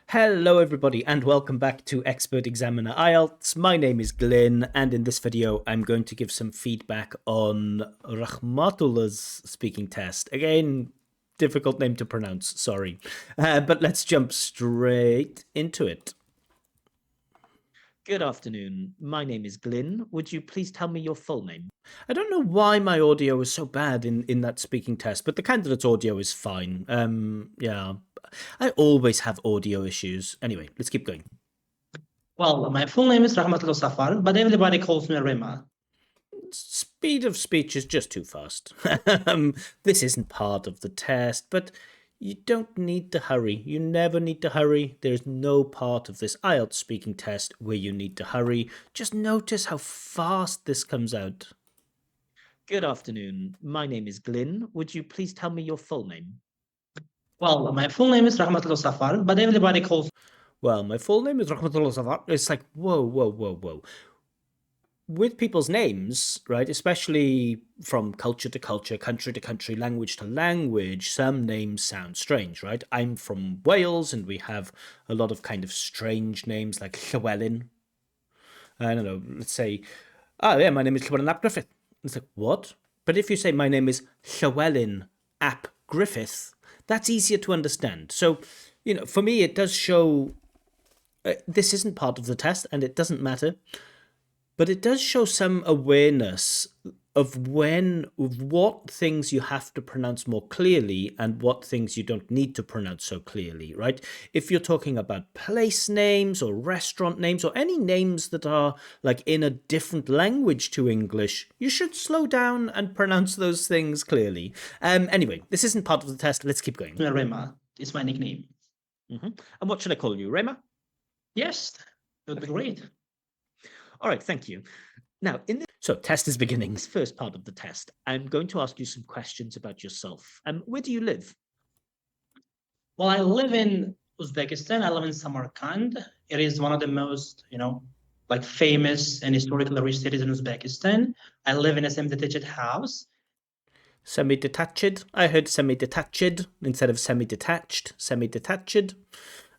Hello everybody and welcome back to Expert Examiner IELTS. My name is Glyn and in this video I'm going to give some feedback on Raxmatullah's speaking test. Again, difficult name to pronounce, sorry. But let's jump straight into it. Good afternoon, my name is Glyn. Would you please tell me your full name? I don't know why my audio is so bad in that speaking test, but the candidate's audio is fine. Yeah, I always have audio issues. Anyway, let's keep going. Well, my full name is Raxmatullah, but everybody calls me Rema. Speed of speech is just too fast. This isn't part of the test, but you don't need to hurry. You never need to hurry. There's no part of this IELTS speaking test where you need to hurry. Just notice how fast this comes out. Good afternoon. My name is Glyn. Would you please tell me your full name? Well, my full name is Raxmatullah, but everybody calls Well, my full name is Raxmatullah. It's like, whoa. With people's names, right, especially from culture to culture, country to country, language to language, some names sound strange, right? I'm from Wales and we have a lot of kind of strange names like Llywelyn. I don't know, let's say, oh yeah, my name is Llywelyn Ap Griffith. It's like, what? But if you say my name is Llywelyn Ap Griffith, that's easier to understand. So, for me, it does show this isn't part of the test and it doesn't matter. But it does show some awareness of what things you have to pronounce more clearly and what things you don't need to pronounce so clearly, right? If you're talking about place names or restaurant names or any names that are like in a different language to English, you should slow down and pronounce those things clearly. Anyway, this isn't part of the test. Let's keep going. Rema. It's my nickname. And what should I call you, Rema? Yes, that would be great. All right, thank you. Now, so test is beginning. This first part of the test, I'm going to ask you some questions about yourself. Where do you live? Well, I live in Uzbekistan. I live in Samarkand. It is one of the most, famous and historically rich cities in Uzbekistan. I live in a semi-detached house. Semi-detached? I heard semi-detached instead of semi-detached. Semi-detached.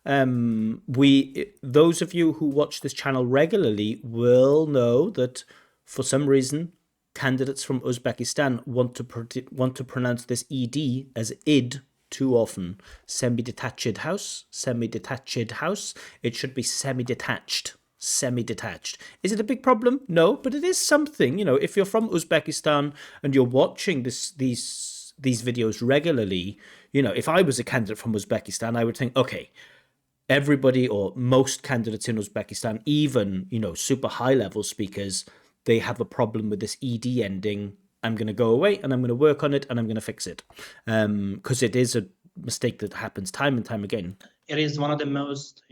Those of you who watch this channel regularly will know that for some reason candidates from Uzbekistan want to pronounce this ed as id too often. Semi-detached house, semi-detached house. It should be semi-detached. Semi-detached. Is it a big problem? No, but it is something. If you're from Uzbekistan and you're watching these videos regularly, if I was a candidate from Uzbekistan, I would think, okay, everybody or most candidates in Uzbekistan, even, super high level speakers, they have a problem with this ed ending. I'm going to go away and I'm going to work on it and I'm going to fix it. Because it is a mistake that happens time and time again. It is one of the most,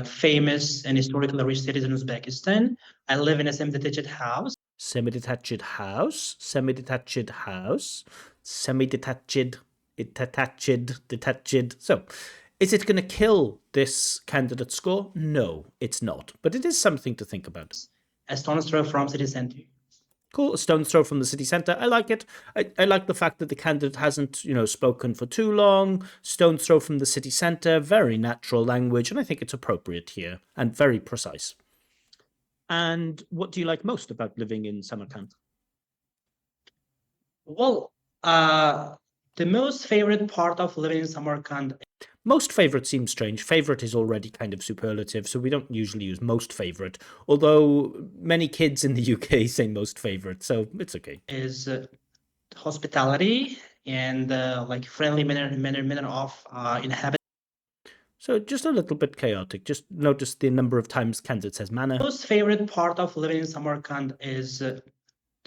famous and historically rich cities in Uzbekistan. I live in a semi-detached house. Semi-detached house, semi-detached house, semi-detached, detached. So, is it going to kill this candidate score? No, it's not. But it is something to think about. A stone's throw from city center. Cool, a stone's throw from the city centre. I like it. I like the fact that the candidate hasn't, spoken for too long. Stone's throw from the city centre, very natural language, and I think it's appropriate here and very precise. And what do you like most about living in Samarkand? Well, the most favorite part of living in Samarkand. Most favourite seems strange. Favourite is already kind of superlative, so we don't usually use most favourite, although many kids in the UK say most favourite, so it's okay. Is hospitality and friendly manner of inhabitants. So just a little bit chaotic. Just notice the number of times candidate says manner. The most favorite part of living in Samarkand is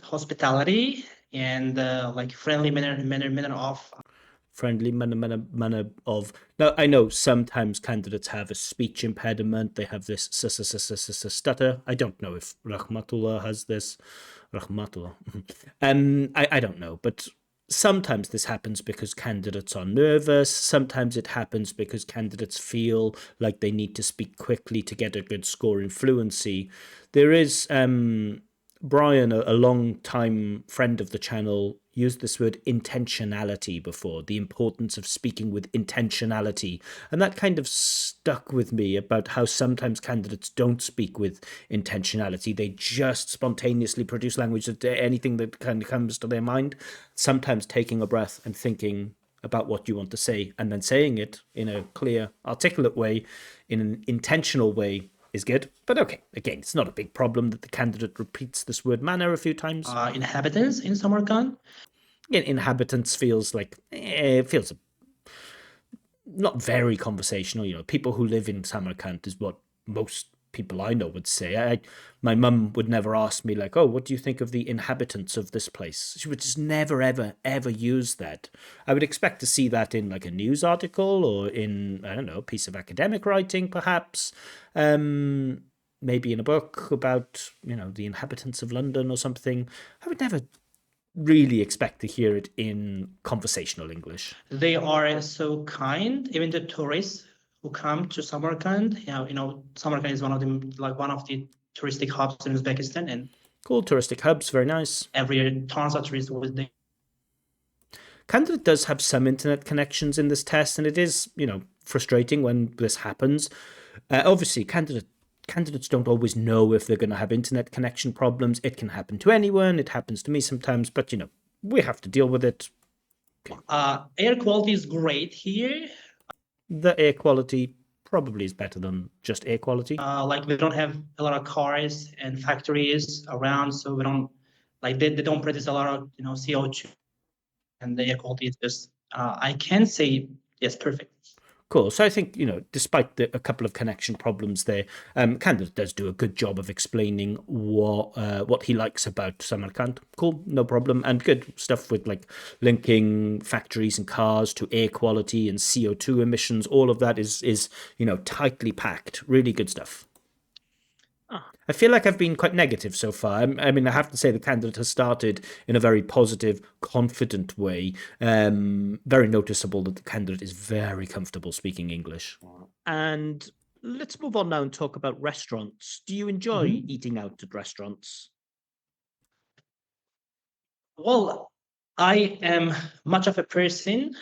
hospitality and friendly manner of. Friendly manner of. Now, I know sometimes candidates have a speech impediment. They have this stutter. I don't know if Raxmatullah has this. Raxmatullah. I don't know, but sometimes this happens because candidates are nervous. Sometimes it happens because candidates feel like they need to speak quickly to get a good score in fluency. There is Brian, a long-time friend of the channel, used this word intentionality before, the importance of speaking with intentionality. And that kind of stuck with me about how sometimes candidates don't speak with intentionality. They just spontaneously produce language, that anything that kind of comes to their mind. Sometimes taking a breath and thinking about what you want to say and then saying it in a clear, articulate way, in an intentional way, is good. But okay, again, it's not a big problem that the candidate repeats this word manner a few times. Inhabitants in Samarkand. Again, inhabitants feels like it feels not very conversational. People who live in Samarkand is what most people I know would say. My mum would never ask me like, "Oh, what do you think of the inhabitants of this place?" She would just never, ever, ever use that. I would expect to see that in like a news article or in, I don't know, a piece of academic writing, perhaps. Maybe in a book about, the inhabitants of London or something. I would never really expect to hear it in conversational English. They are so kind. Even the tourists who come to Samarkand, Samarkand is one of the touristic hubs in Uzbekistan, and Cool touristic hubs, very nice. every year tons of tourists visit there. Candidate does have some internet connections in this test, and it is, frustrating when this happens. Obviously, candidates don't always know if they're going to have internet connection problems. It can happen to anyone. It happens to me sometimes, but we have to deal with it. Air quality is great here. The air quality probably is better than just air quality. Like we don't have a lot of cars and factories around, so we don't they don't produce a lot of CO2, and the air quality is just I can say yes, perfect. Cool. So I think, despite a couple of connection problems there, candidate does do a good job of explaining what he likes about Samarkand. Cool, no problem. And good stuff with like linking factories and cars to air quality and CO2 emissions. All of that is tightly packed. Really good stuff. I feel like I've been quite negative so far. I mean, I have to say the candidate has started in a very positive, confident way. Very noticeable that the candidate is very comfortable speaking English. And let's move on now and talk about restaurants. Do you enjoy eating out at restaurants? Well, I am much of a person.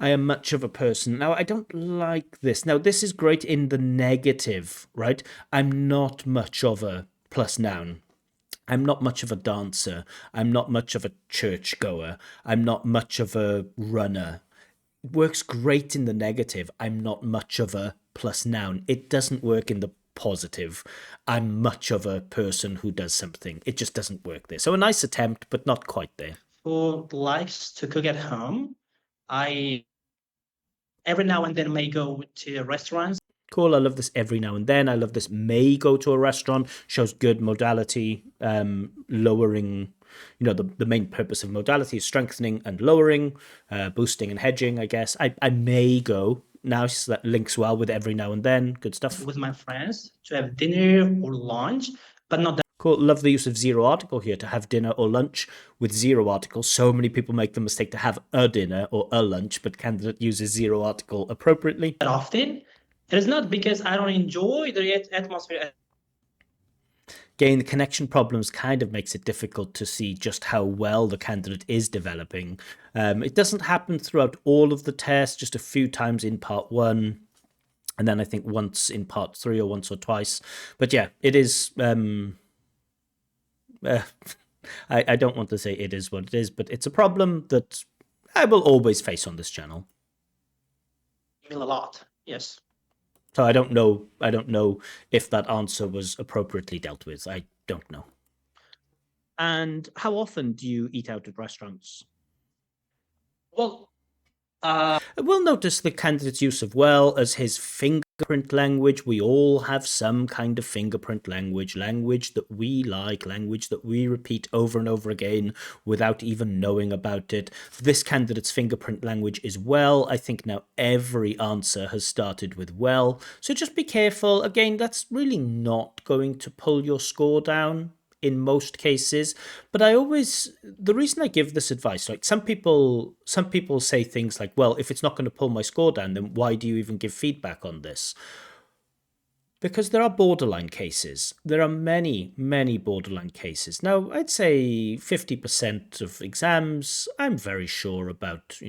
I am much of a person. Now, I don't like this. Now, this is great in the negative, right? I'm not much of a plus noun. I'm not much of a dancer. I'm not much of a churchgoer. I'm not much of a runner. It works great in the negative. I'm not much of a plus noun. It doesn't work in the positive. I'm much of a person who does something. It just doesn't work there. So a nice attempt, but not quite there. Who likes to cook at home. I every now and then may go to restaurants. Cool. I love this every now and then. I love this may go to a restaurant. Shows good modality, lowering. The main purpose of modality is strengthening and lowering, boosting and hedging, I guess. I may go now, so that links well with every now and then. Good stuff. With my friends to have dinner or lunch, but not that. Cool. Love the use of zero article here, to have dinner or lunch with zero article. So many people make the mistake to have a dinner or a lunch, but candidate uses zero article appropriately. Often. It is not because I don't enjoy the atmosphere. Again, the connection problems kind of makes it difficult to see just how well the candidate is developing. It doesn't happen throughout all of the tests, just a few times in part 1, and then I think once in part 3 or once or twice. But yeah, it is. I don't want to say it is what it is, but it's a problem that I will always face on this channel. A lot, yes. So I don't know if that answer was appropriately dealt with. I don't know. And how often do you eat out at restaurants? Well, We'll notice the candidate's use of well as his fingerprint language. We all have some kind of fingerprint language that we like, language that we repeat over and over again without even knowing about it. This candidate's fingerprint language is well. I think now every answer has started with well. So just be careful. Again, that's really not going to pull your score down in most cases, but the reason I give this advice, like some people say things like, well, if it's not going to pull my score down, then why do you even give feedback on this? Because there are borderline cases. There are many, many borderline cases. Now, I'd say 50% of exams, I'm very sure about,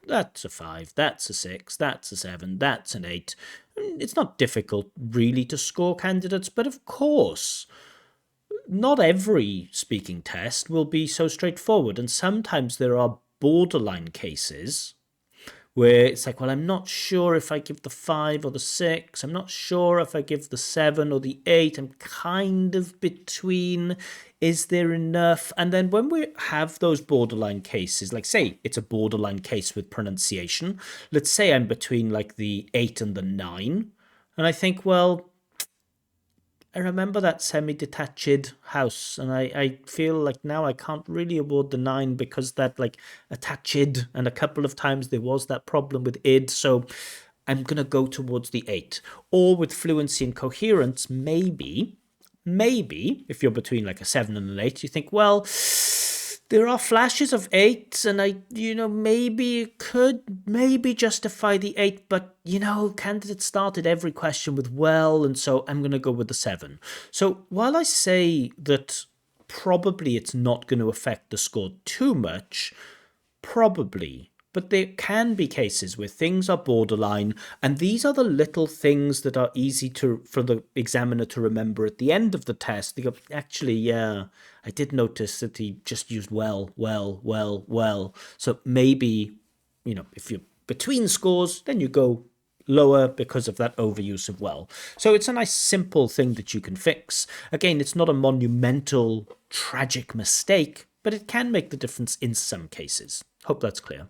That's a 5, that's a 6, that's a 7, that's an 8. It's not difficult really to score candidates, but of course, not every speaking test will be so straightforward, and sometimes there are borderline cases where it's like, well, I'm not sure if I give the 5 or the 6. I'm not sure if I give the 7 or the 8. I'm kind of between. Is there enough? And then when we have those borderline cases, like say it's a borderline case with pronunciation, let's say I'm between like the 8 and the 9. And I think, well, I remember that semi-detached house, and I feel like now I can't really award the 9 because that like attached, and a couple of times there was that problem with id, so I'm gonna go towards the 8. Or with fluency and coherence, maybe if you're between like a 7 and an 8, you think, well, there are flashes of 8, and maybe it could maybe justify the 8, but candidates started every question with well, and so I'm going to go with the 7. So while I say that probably it's not going to affect the score too much, probably. But there can be cases where things are borderline, and these are the little things that are easy for the examiner to remember at the end of the test. They go, actually, yeah, I did notice that he just used well, well, well, well. So maybe, if you're between scores, then you go lower because of that overuse of well. So it's a nice simple thing that you can fix. Again, it's not a monumental, tragic mistake, but it can make the difference in some cases. Hope that's clear.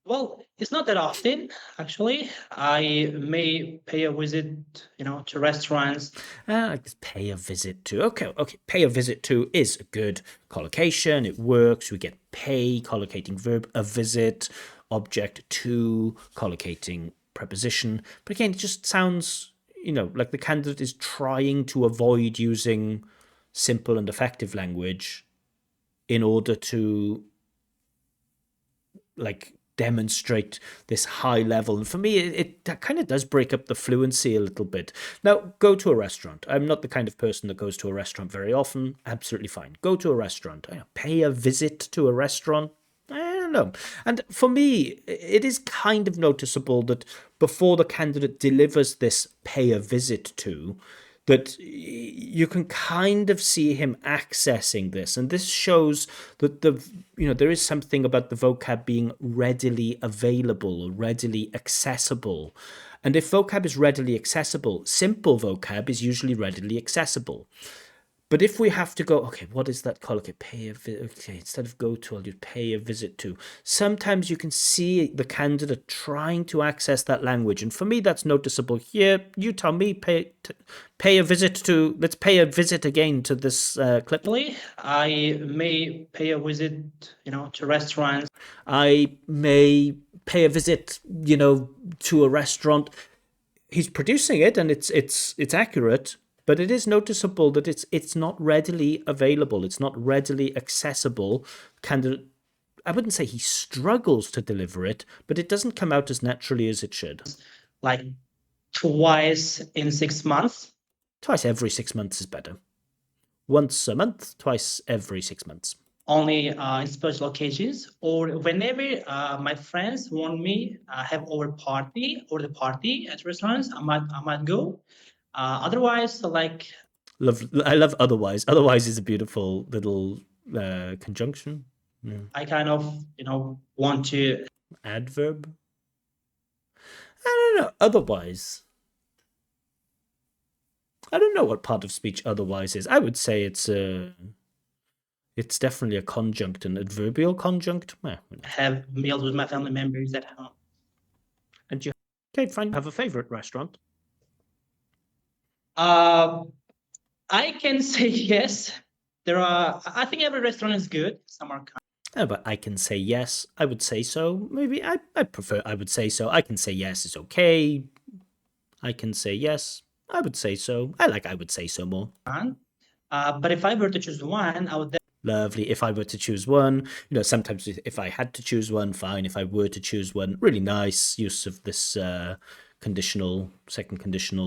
Well, it's not that often, actually. I may pay a visit, to restaurants. I guess pay a visit to. Okay. Pay a visit to is a good collocation. It works. We get pay, collocating verb, a visit, object to, collocating preposition. But again, it just sounds, like the candidate is trying to avoid using simple and effective language in order to like demonstrate this high level. And for me, that kind of does break up the fluency a little bit. Now, go to a restaurant. I'm not the kind of person that goes to a restaurant very often. Absolutely fine. Go to a restaurant. Pay a visit to a restaurant. I don't know. And for me, it is kind of noticeable that before the candidate delivers this pay a visit to, that you can kind of see him accessing this, and this shows that there is something about the vocab being readily available or readily accessible. And if vocab is readily accessible, simple vocab is usually readily accessible. But if we have to go, okay, what is that called? Okay, okay, instead of go to, I'll do pay a visit to. Sometimes you can see the candidate trying to access that language. And for me, that's noticeable here. You tell me, pay a visit to, let's pay a visit again to this clip. I may pay a visit, to restaurants. I may pay a visit, to a restaurant. He's producing it, and it's accurate, but it is noticeable that it's not readily available. It's not readily accessible. Candidate, I wouldn't say he struggles to deliver it, but it doesn't come out as naturally as it should. Like twice in 6 months. Twice every 6 months is better. Once a month, twice every 6 months. Only in special occasions, or whenever my friends want me have over party or the party at restaurants, I might go. Otherwise, like I love otherwise. Otherwise is a beautiful little conjunction. Yeah. I kind of want to Adverb. I don't know. Otherwise. I don't know what part of speech otherwise is. I would say it's definitely a conjunct, an adverbial conjunct. have meals with my family members at home. And you okay, fine. Have a favorite restaurant? I can say yes. I think every restaurant is good. Some are Oh, but I can say yes. I would say so. Maybe I prefer I would say so. I can say yes is okay. I can say yes. I would say so. I would say so more. kind. But if I were to choose one, I would Lovely. If I were to choose one, sometimes if I had to choose one, fine. If I were to choose one, really nice use of this second conditional,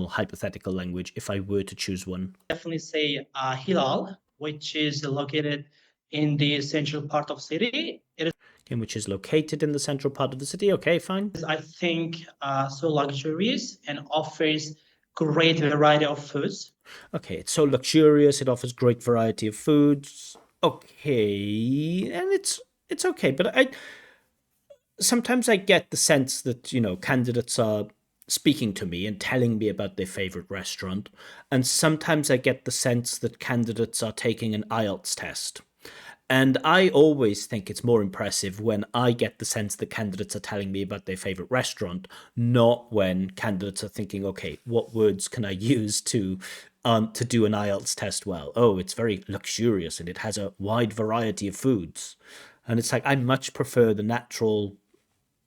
hypothetical language. If I were to choose one, definitely say Hilal, which is located in the central part of city. It is in which is located in the central part of the city. Okay, fine. I think so luxurious and offers great variety of foods. Okay, it's so luxurious. It offers great variety of foods. Okay, and it's okay, but I sometimes I get the sense that, candidates are speaking to me and telling me about their favorite restaurant. And sometimes I get the sense that candidates are taking an IELTS test. And I always think it's more impressive when I get the sense that candidates are telling me about their favorite restaurant, not when candidates are thinking, okay, what words can I use to do an IELTS test well? Oh, it's very luxurious and it has a wide variety of foods. And it's like I much prefer the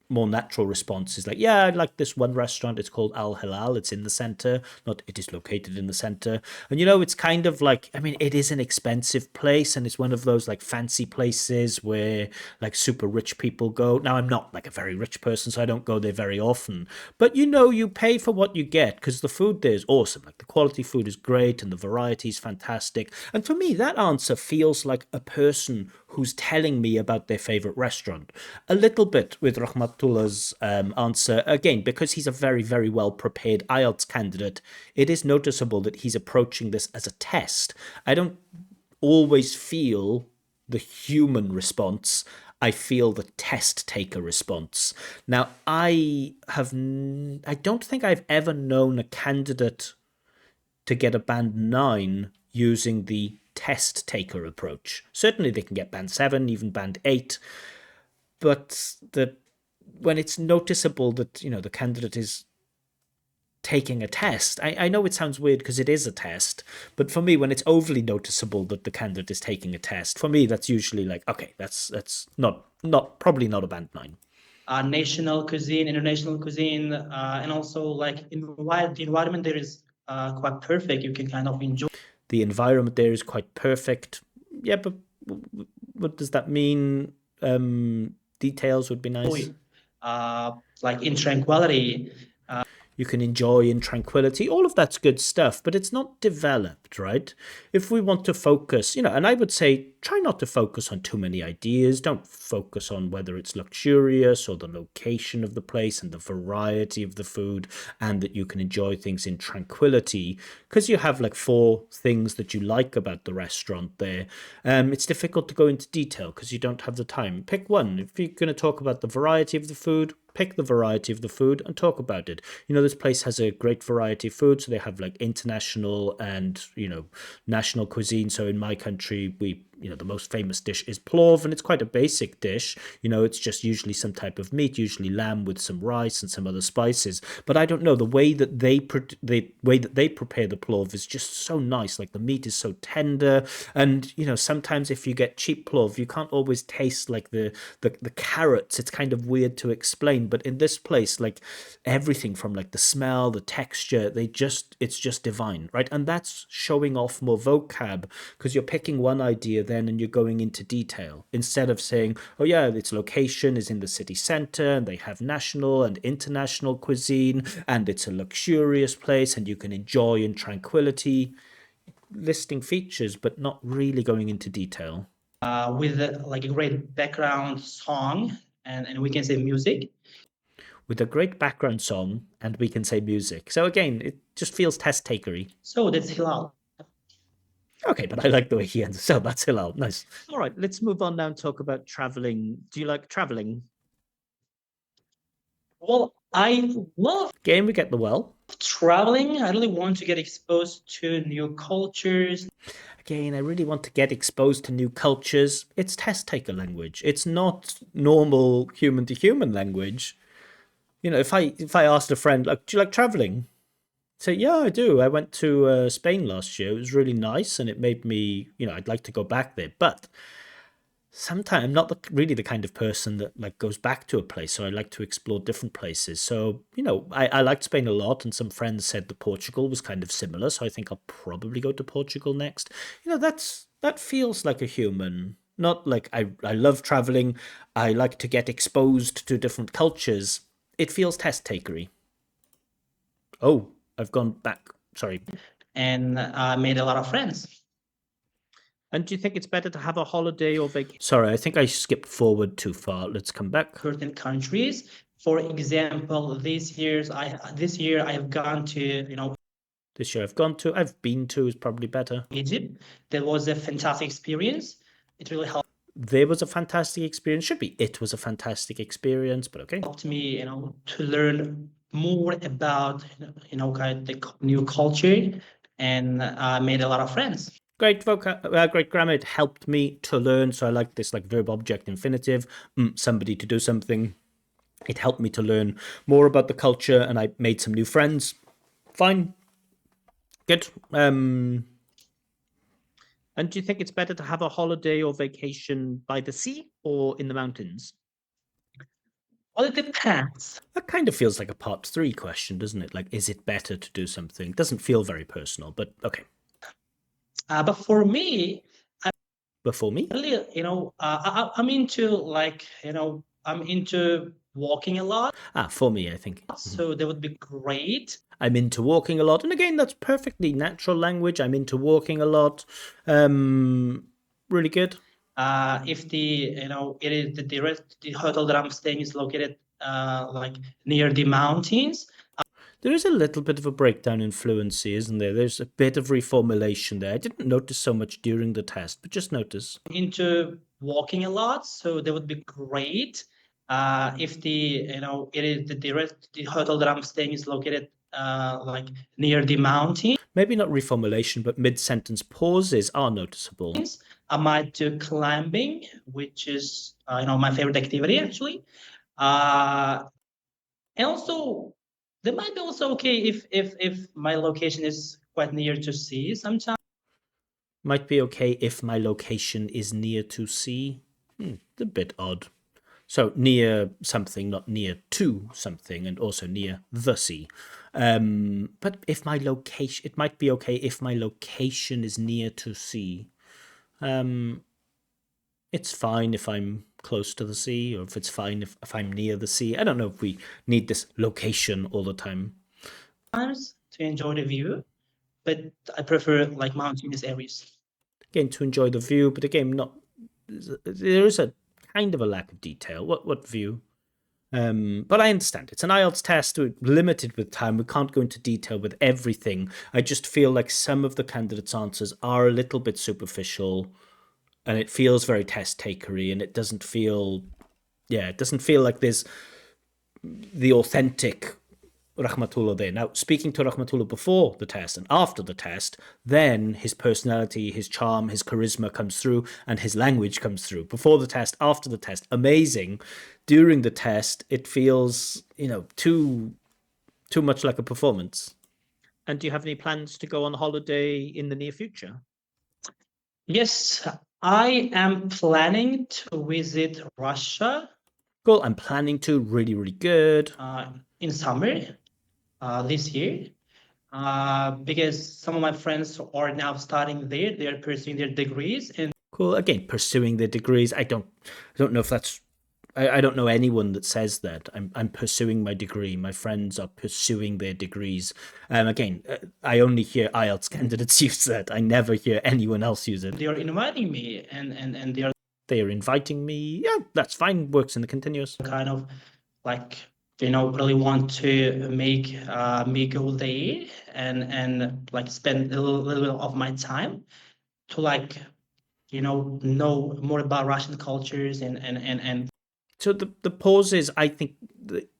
more natural response is like, yeah, I like this one restaurant. It's called Al Hilal. It's in the center, not it is located in the center. And it's kind of like, I mean, it is an expensive place and it's one of those like fancy places where like super rich people go. Now, I'm not like a very rich person, so I don't go there very often. But you pay for what you get because the food there is awesome. Like the quality food is great and the variety is fantastic. And for me, that answer feels like a person who's telling me about their favorite restaurant. A little bit with Rahmatullah's answer, again, because he's a very, very well prepared IELTS candidate, it is noticeable that he's approaching this as a test. I don't always feel the human response. I feel the test taker response. Now, I don't think I've ever known a candidate to get a band 9 using the test taker approach. Certainly they can get band 7, even band 8, but when it's noticeable that, the candidate is taking a test, I know it sounds weird because it is a test, but for me, when it's overly noticeable that the candidate is taking a test, for me, that's usually like, okay, that's not probably not a band 9. National cuisine, international cuisine, and also like the environment there is quite perfect. You can kind of enjoy The environment there is quite perfect. Yeah, but what does that mean? Details would be nice. like in tranquility. You can enjoy in tranquility. All of that's good stuff, but it's not developed, right? If we want to focus, and I would say try not to focus on too many ideas. Don't focus on whether it's luxurious or the location of the place and the variety of the food and that you can enjoy things in tranquility because you have like 4 things that you like about the restaurant there. It's difficult to go into detail because you don't have the time. Pick one. If you're going to talk about the variety of the food, pick the variety of the food and talk about it. This place has a great variety of food, so they have like international and national cuisine. So in my country, the most famous dish is plov, and it's quite a basic dish. It's just usually some type of meat, usually lamb with some rice and some other spices. But I don't know, the way that they prepare the plov is just so nice. Like the meat is so tender, and sometimes if you get cheap plov, you can't always taste like the carrots. It's kind of weird to explain, but in this place, like everything from like the smell, the texture, it's just divine, right? And that's showing off more vocab because you're picking one idea then and you're going into detail instead of saying, oh yeah, its location is in the city center and they have national and international cuisine and it's a luxurious place and you can enjoy in tranquility, listing features but not really going into detail. With like a great background song and we can say music. With a great background song and we can say music. So again, it just feels test takery. So that's halal. Okay, but I like the way he ends. So that's Hilal. Nice. All right, let's move on now and talk about traveling. Do you like traveling? Well, I love Game, we get the well. traveling. I really want to get exposed to new cultures. Again, I really want to get exposed to new cultures. It's test taker language. It's not normal human to human language. If I asked a friend, like, do you like traveling? Say, yeah, I do. I went to Spain last year. It was really nice, and it made me, I'd like to go back there. But sometimes I'm not really the kind of person that like goes back to a place, so I like to explore different places. So I liked Spain a lot, and some friends said that Portugal was kind of similar, so I think I'll probably go to Portugal next. That feels like a human, not like I love traveling. I like to get exposed to different cultures. It feels test takery. Oh, I've gone back. Sorry. And made a lot of friends. And do you think it's better to have a holiday or vacation? Sorry, I think I skipped forward too far. Let's come back. certain countries. For example, this year I have gone to This year I've been to is probably better. Egypt. That was a fantastic experience. It really There was a fantastic experience. Should be it was a fantastic experience, but okay. helped me, to learn more about kind of the new culture, and I made a lot of friends. Great great grammar. It helped me to learn. So I like this like verb object infinitive. Somebody to do something. It helped me to learn more about the culture, and I made some new friends. Fine. Good. And do you think it's better to have a holiday or vacation by the sea or in the mountains? Well, it depends. That kind of feels like a part 3 question, doesn't it? Like, is it better to do something? It doesn't feel very personal, but okay. But for me, But for me, really, I'm into I'm into walking a lot. for me, I think. So that would be great. I'm into walking a lot. And again, that's perfectly natural language. I'm into walking a lot. Really good. If it is the hotel that I'm staying is located like near the mountains. There is a little bit of a breakdown in fluency, isn't there? There's a bit of reformulation there. I didn't notice so much during the test, but just notice. Into walking a lot, so that would be great. If it is the hotel that I'm staying is located like near the mountains. Maybe not reformulation, but mid-sentence pauses are noticeable. I might do climbing, which is my favorite activity actually. And also, that might be also okay if my location is quite near to sea sometimes. Might be okay if my location is near to sea. It's a bit odd. So near something, not near to something, and also near the sea. But if my location, it might be okay if my location is near to sea. It's fine if I'm close to the sea, or if it's fine if I'm near the sea. I don't know if we need this location all the time. To enjoy the view, but I prefer like mountainous areas. Again, to enjoy the view, but again, not. There is a kind of a lack of detail. What view? But I understand it's an IELTS test. We're limited with time. We can't go into detail with everything. I just feel like some of the candidates' answers are a little bit superficial, and it feels very test takery, and it doesn't feel, it doesn't feel like there's the authentic Raxmatullo there. Now, speaking to Raxmatullo before the test and after the test, then his personality, his charm, his charisma comes through, and his language comes through. Before the test, after the test, amazing. During the test, it feels, too much like a performance. And do you have any plans to go on holiday in the near future? Yes, I am planning to visit Russia. Cool. I'm planning to. Really, really good. In summer this year. Because some of my friends are now studying there. They are pursuing their degrees. And cool. Again, pursuing their degrees. I don't know if that's. I don't know anyone that says that. I'm pursuing my degree. My friends are pursuing their degrees. Again, I only hear IELTS candidates use that. I never hear anyone else use it. they are inviting me, and they are inviting me. Yeah, that's fine. Works in the continuous. Kind of like really want to make me go there and like spend a little bit of my time to like know more about Russian cultures and So the pauses, I think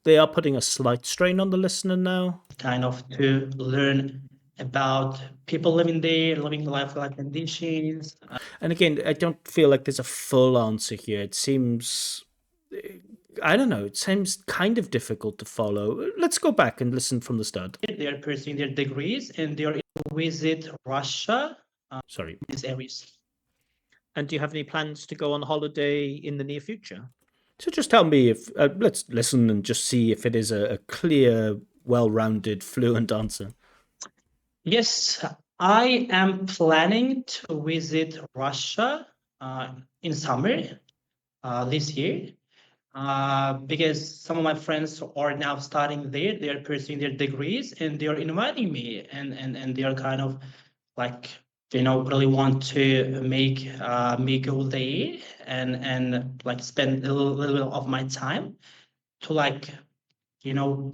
they are putting a slight strain on the listener now. kind of to learn about people living there, living life like conditions. And again, I don't feel like there's a full answer here. It seems, I don't know, it seems kind of difficult to follow. Let's go back and listen from the start. They are pursuing their degrees and they are to visit Russia. Sorry. These areas. And do you have any plans to go on holiday in the near future? So just tell me if, let's listen and just see if it is a clear, well-rounded, fluent answer. Yes, I am planning to visit Russia in summer this year. Because some of my friends are now studying there. They are pursuing their degrees and they are inviting me and they are kind of like really want to make me go there and like spend a little bit of my time to like know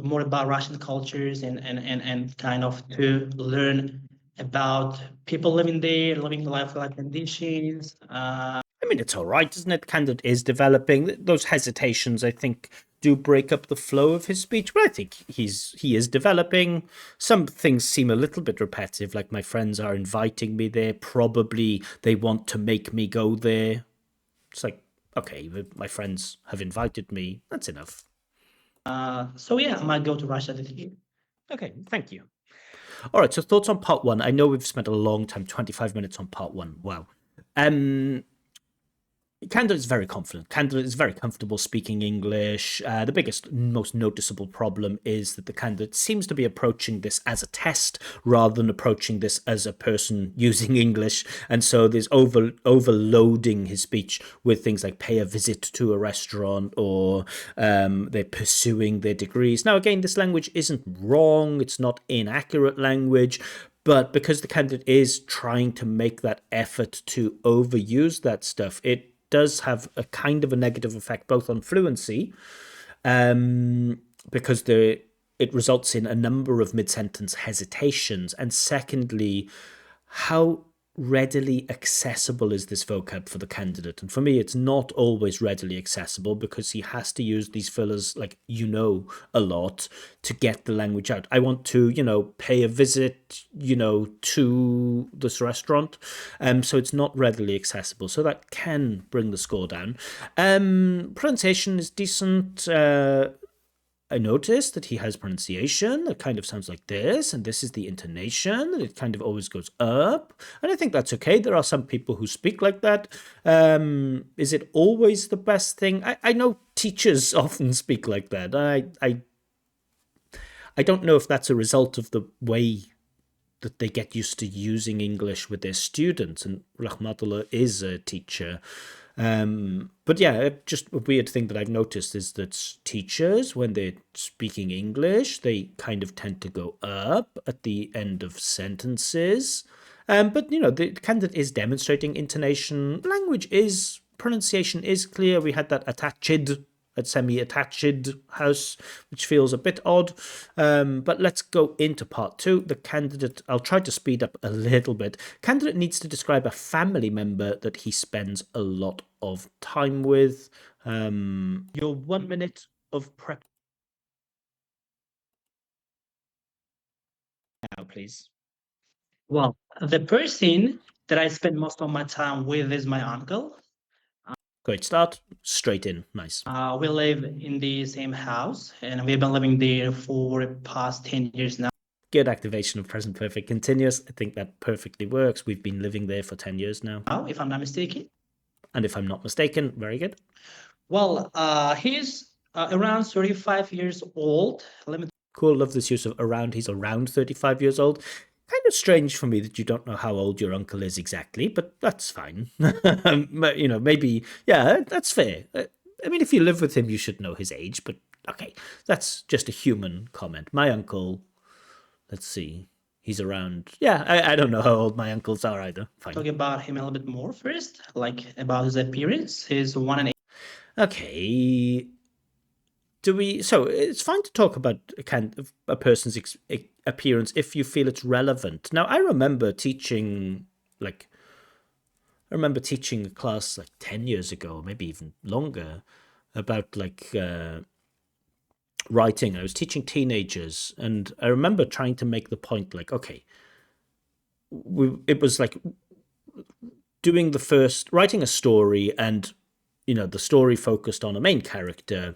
more about Russian cultures and kind of to learn about people living there, living life like conditions. I mean, it's all right, isn't it? Candidate is developing. Those hesitations, I think, do break up the flow of his speech, but I think he is developing. Some things seem a little bit repetitive, like my friends are inviting me there. Probably they want to make me go there. It's like, okay, my friends have invited me. That's enough. So yeah, I might go to Russia this year. Okay, thank you. All right, so thoughts on part one. I know we've spent a long time, 25 minutes on part one. Wow. Um, Candidate is very confident. Candidate is very comfortable speaking English. The biggest, most noticeable problem is that the candidate seems to be approaching this as a test rather than approaching this as a person using English. And so there's overloading his speech with things like pay a visit to a restaurant or they're pursuing their degrees. Now, again, this language isn't wrong. It's not inaccurate language. But because the candidate is trying to make that effort to overuse that stuff, it does have a kind of a negative effect both on fluency, because it results in a number of mid-sentence hesitations, and secondly, how readily accessible is this vocab for the candidate? And for me, it's not always readily accessible because he has to use these fillers like a lot to get the language out. I want to pay a visit to this restaurant, so it's not readily accessible, so that can bring the score down. Pronunciation is decent. I noticed that he has pronunciation that kind of sounds like this, and this is the intonation, and it kind of always goes up. And I think that's okay. There are some people who speak like that. Is it always the best thing? I know teachers often speak like that. I don't know if that's a result of the way that they get used to using English with their students, and Raxmatullo is a teacher. But yeah, just a weird thing that I've noticed is that teachers, when they're speaking English, they kind of tend to go up at the end of sentences. But the candidate is demonstrating intonation. Pronunciation is clear. We had that attached, a semi-attached house, which feels a bit odd. But let's go into part two. The candidate, I'll try to speed up a little bit. Candidate needs to describe a family member that he spends a lot of time with. Your 1 minute of prep now, please. Well, the person that I spend most of my time with is my uncle. Great start. Straight in. Nice. We live in the same house, and we've been living there for the past 10 years now. Good activation of present perfect continuous. I think that perfectly works. We've been living there for 10 years now. If I'm not mistaken. And if I'm not mistaken, very good. Well, he's around 35 years old. Cool. Love this use of around. He's around 35 years old. Kind of strange for me that you don't know how old your uncle is exactly, but that's fine. Maybe, yeah, that's fair. I mean, if you live with him, you should know his age, but okay, that's just a human comment. My uncle, let's see, he's around, yeah, I don't know how old my uncles are either. Fine. Talk about him a little bit more first, like about his appearance. He's 1 and 8. Okay. So it's fine to talk about a person's appearance if you feel it's relevant. Now, I remember teaching a class like 10 years ago, maybe even longer, about writing. I was teaching teenagers, and I remember trying to make the point like, okay, it was like writing a story, and the story focused on a main character,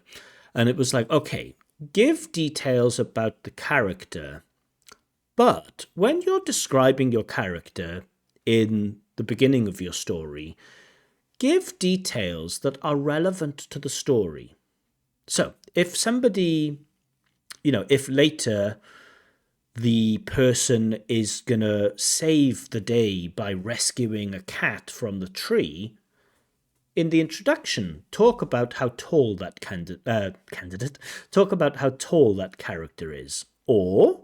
and it was like, okay, give details about the character, but when you're describing your character in the beginning of your story, give details that are relevant to the story. So if somebody, if later the person is going to save the day by rescuing a cat from the tree, in the introduction, talk about how tall that talk about how tall that character is. Or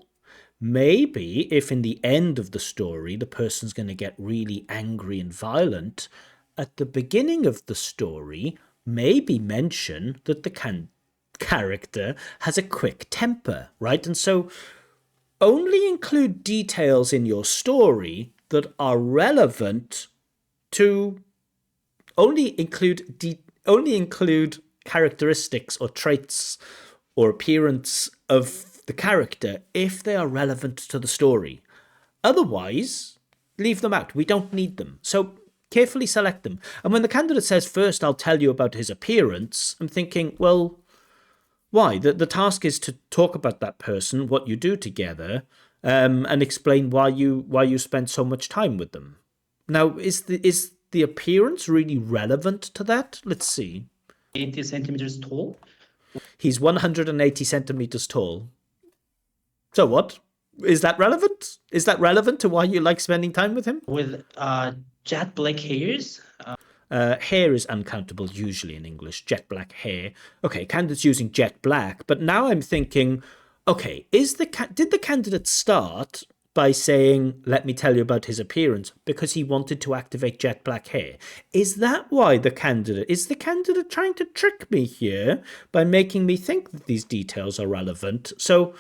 Maybe if in the end of the story the person's going to get really angry and violent, at the beginning of the story, maybe mention that the character has a quick temper, right? And so only include details in your story that are relevant to only include characteristics or traits or appearance of the character if they are relevant to the story. Otherwise, leave them out. We don't need them. So carefully select them. And when the candidate says, first, I'll tell you about his appearance, I'm thinking, well, why? The task is to talk about that person, what you do together, and explain why you spend so much time with them. Now, is the appearance really relevant to that? Let's see. 80 centimeters tall He's 180 centimeters tall. So what? Is that relevant? Is that relevant to why you like spending time with him? with jet black hairs. Hair is uncountable usually in English. Jet black hair. Okay, candidate's using jet black, but now I'm thinking, okay, did the candidate start by saying, "Let me tell you about his appearance," because he wanted to activate jet black hair? Is that why the candidate trying to trick me here by making me think that these details are relevant? So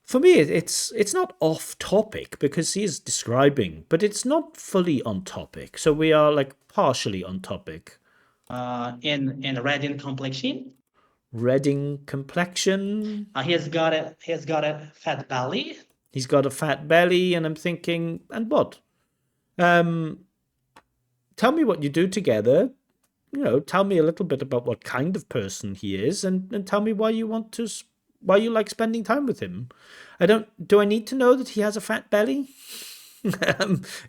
for me, it's not off topic because he is describing, but it's not fully on topic. So we are like partially on topic. In red in complexion. Redding complexion. He has got a fat belly. He's got a fat belly, and I'm thinking, and what? Um, Tell me what you do together. Tell me a little bit about what kind of person he is, and tell me why you like spending time with him. Do I need to know that he has a fat belly?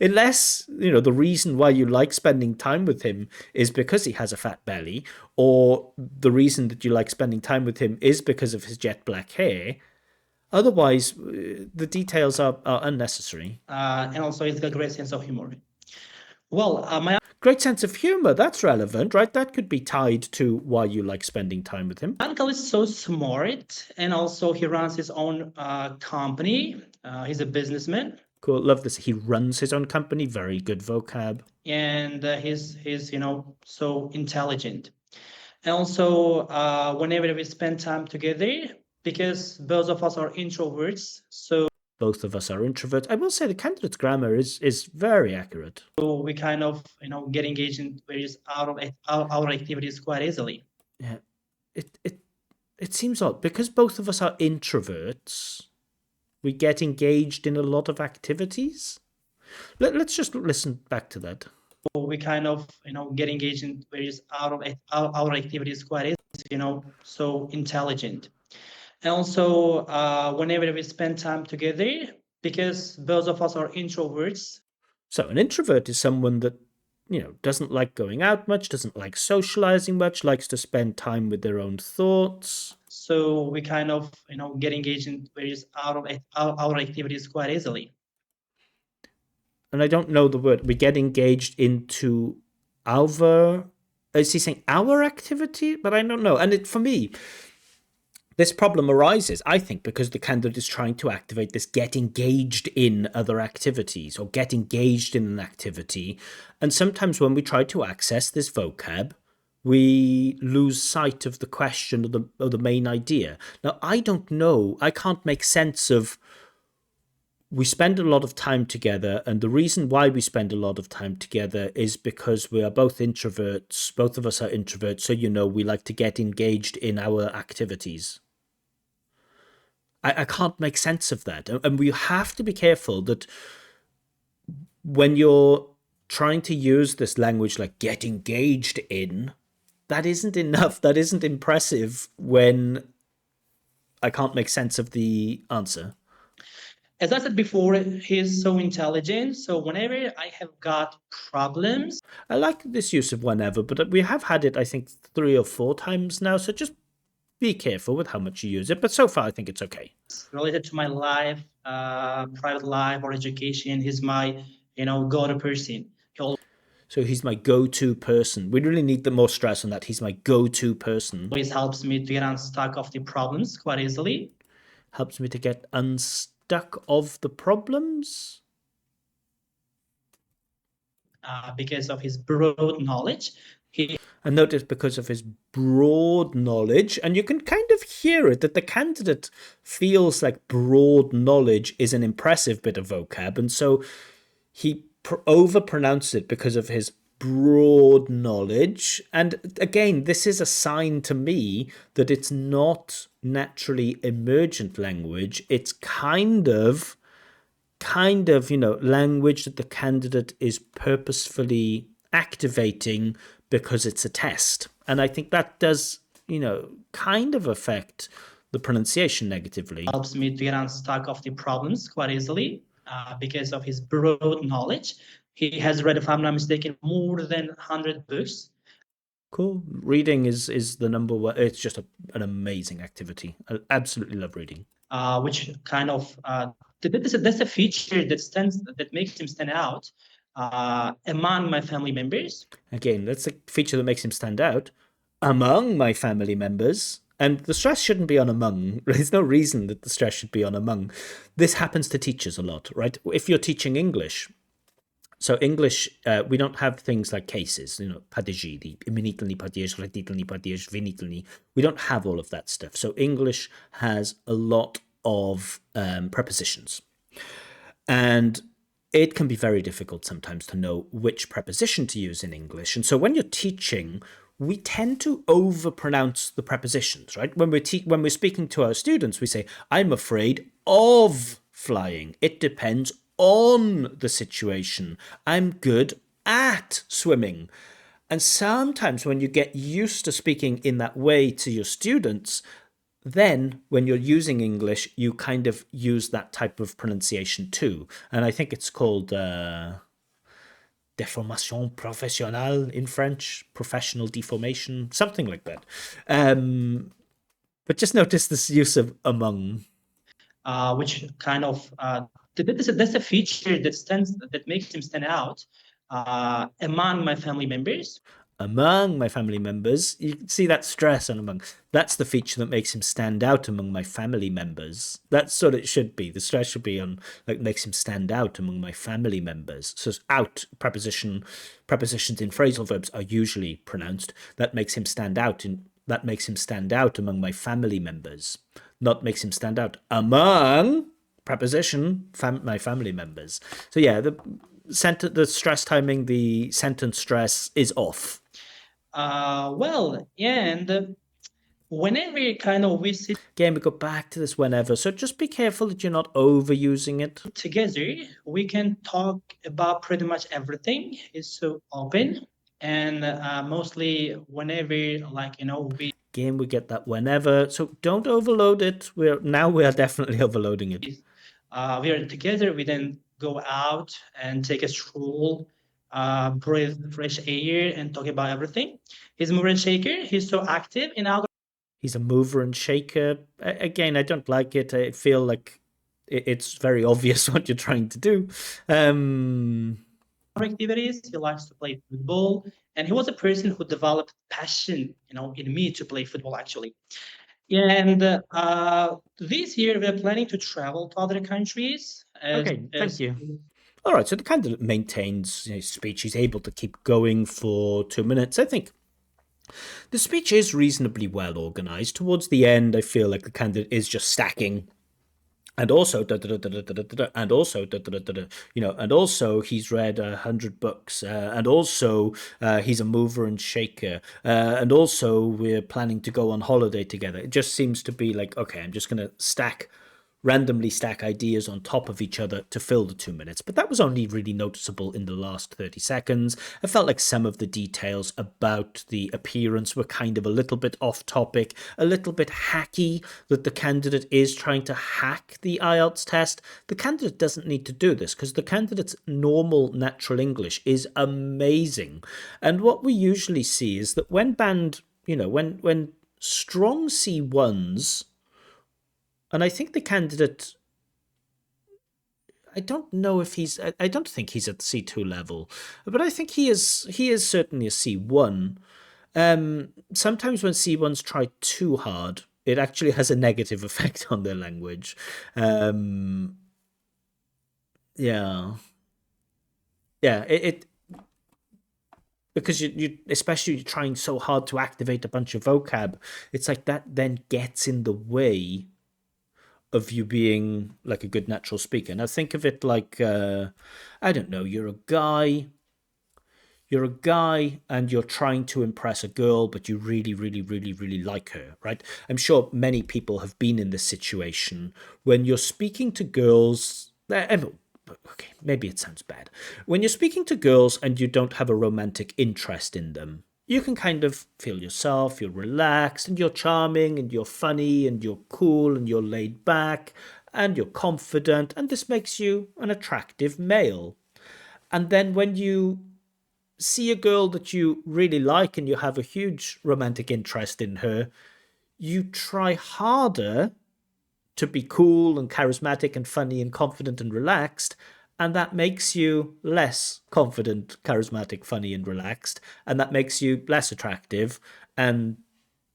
Unless, the reason why you like spending time with him is because he has a fat belly, or the reason that you like spending time with him is because of his jet black hair. Otherwise, the details are unnecessary. And also he's got a great sense of humor. Well, my Great sense of humor, that's relevant, right? That could be tied to why you like spending time with him. uncle is so smart, and also he runs his own company. He's a businessman, Cool, love this. He runs his own company, very good vocab. and he's so intelligent. And also, whenever we spend time together, because both of us are introverts, so Both of us are introverts. I will say the candidate's grammar is very accurate. we kind of get engaged in various our activities quite easily. Yeah, it seems odd because both of us are introverts. We get engaged in a lot of activities. Let's just listen back to that. We kind of get engaged in various our activities quite easily. So intelligent. And also, whenever we spend time together, because both of us are introverts, So an introvert is someone that doesn't like going out much, doesn't like socializing much, likes to spend time with their own thoughts. so we kind of get engaged in various our activities quite easily. And I don't know the word. We get engaged into our. Is he saying our activity? But I don't know. And for me, this problem arises, I think, because the candidate is trying to activate this get engaged in other activities or get engaged in an activity. And sometimes when we try to access this vocab, we lose sight of the question or the main idea. Now, I don't know. I can't make sense of we spend a lot of time together, and the reason why we spend a lot of time together is because we are both introverts. Both of us are introverts, so we like to get engaged in our activities. I can't make sense of that. And we have to be careful that when you're trying to use this language like get engaged in, that isn't enough. That isn't impressive when I can't make sense of the answer. As I said before, he's so intelligent. So whenever I have got problems I like this use of whenever, but we have had it, I think, 3 or 4 times now. So just be careful with how much you use it. But so far, I think it's okay. related to my life, private life or education, he's my go-to person. He So he's my go-to person. We really need the more stress on that. He's my go-to person. always helps me to get unstuck of the problems quite easily. Helps me to get unstuck. duck of the problems. Because of his broad knowledge. He And notice because of his broad knowledge, and you can kind of hear it that the candidate feels like broad knowledge is an impressive bit of vocab, and so he overpronounced it because of his broad knowledge. And again, this is a sign to me that it's not naturally emergent language. It's language that the candidate is purposefully activating because it's a test. And I think that does, kind of affect the pronunciation negatively. helps me to get unstuck of the problems quite easily because of his broad knowledge. He has read, if I'm not mistaken, more than 100 books. Cool. Reading is the number one. It's just an amazing activity. I absolutely love reading. Which kind of that's a feature that makes him stand out among my family members. Again, that's a feature that makes him stand out among my family members. And the stress shouldn't be on among. There's no reason that the stress should be on among. This happens to teachers a lot, right? If you're teaching English, so English, we don't have things like cases, падежи, именительный падеж, родительный падеж, винительный. We don't have all of that stuff. So English has a lot of prepositions. And it can be very difficult sometimes to know which preposition to use in English. And so when you're teaching, we tend to overpronounce the prepositions, right? When we're speaking to our students, we say, I'm afraid of flying. It depends on the situation. I'm good at swimming. And sometimes when you get used to speaking in that way to your students, then when you're using English, you kind of use that type of pronunciation too. And I think it's called deformation professionnelle in French, professional deformation, something like that. But just notice this use of among. Which kind of that's a feature that makes him stand out among my family members. Among my family members, you can see that stress on among. That's the feature that makes him stand out among my family members. That's what it should be. The stress should be on like makes him stand out among my family members. So out prepositions in phrasal verbs are usually pronounced. That makes him stand out among my family members. Not makes him stand out among preposition my family members. So yeah, the stress timing, the sentence stress is off. And whenever kind of we sit Again, we go back to this whenever, so just be careful that you're not overusing it. together, we can talk about pretty much everything. It's so open, and mostly whenever, we Again, we get that whenever, so don't overload it. We are definitely overloading it. we are together. We then go out and take a stroll, breathe fresh air, and talk about everything. He's mover and shaker. He's so active in outdoor He's a mover and shaker. Again, I don't like it. I feel like it's very obvious what you're trying to do. activities. He likes to play football, and he was a person who developed passion, in me to play football actually. And this year we're planning to travel to other countries. Okay, thank you. All right, so the candidate maintains his speech. He's able to keep going for 2 minutes. I think the speech is reasonably well organized. Towards the end, I feel like the candidate is just stacking. And also, and also, and also he's read 100 books, and also he's a mover and shaker, and also we're planning to go on holiday together. It just seems to be like, okay, I'm just going to randomly stack ideas on top of each other to fill the 2 minutes. But that was only really noticeable in the last 30 seconds. I felt like some of the details about the appearance were kind of a little bit off topic, a little bit hacky, that the candidate is trying to hack the IELTS test. The candidate doesn't need to do this because the candidate's normal natural English is amazing. And what we usually see is that when when strong C1s, and I think the candidate, I don't know if I don't think he's at C2 level, but I think he is certainly a C1. Sometimes when C1s try too hard, it actually has a negative effect on their language. Yeah, yeah. It because you especially you're trying so hard to activate a bunch of vocab. It's like that then gets in the way of you being like a good natural speaker. Now think of it like I don't know, you're a guy and you're trying to impress a girl, but you really, really, really, really like her, right? I'm sure many people have been in this situation when you're speaking to girls. Okay, maybe it sounds bad. When you're speaking to girls and you don't have a romantic interest in them, you can kind of feel yourself, you're relaxed and you're charming and you're funny and you're cool and you're laid back and you're confident, and this makes you an attractive male. And then when you see a girl that you really like and you have a huge romantic interest in her, you try harder to be cool and charismatic and funny and confident and relaxed. And that makes you less confident, charismatic, funny, and relaxed. And that makes you less attractive. And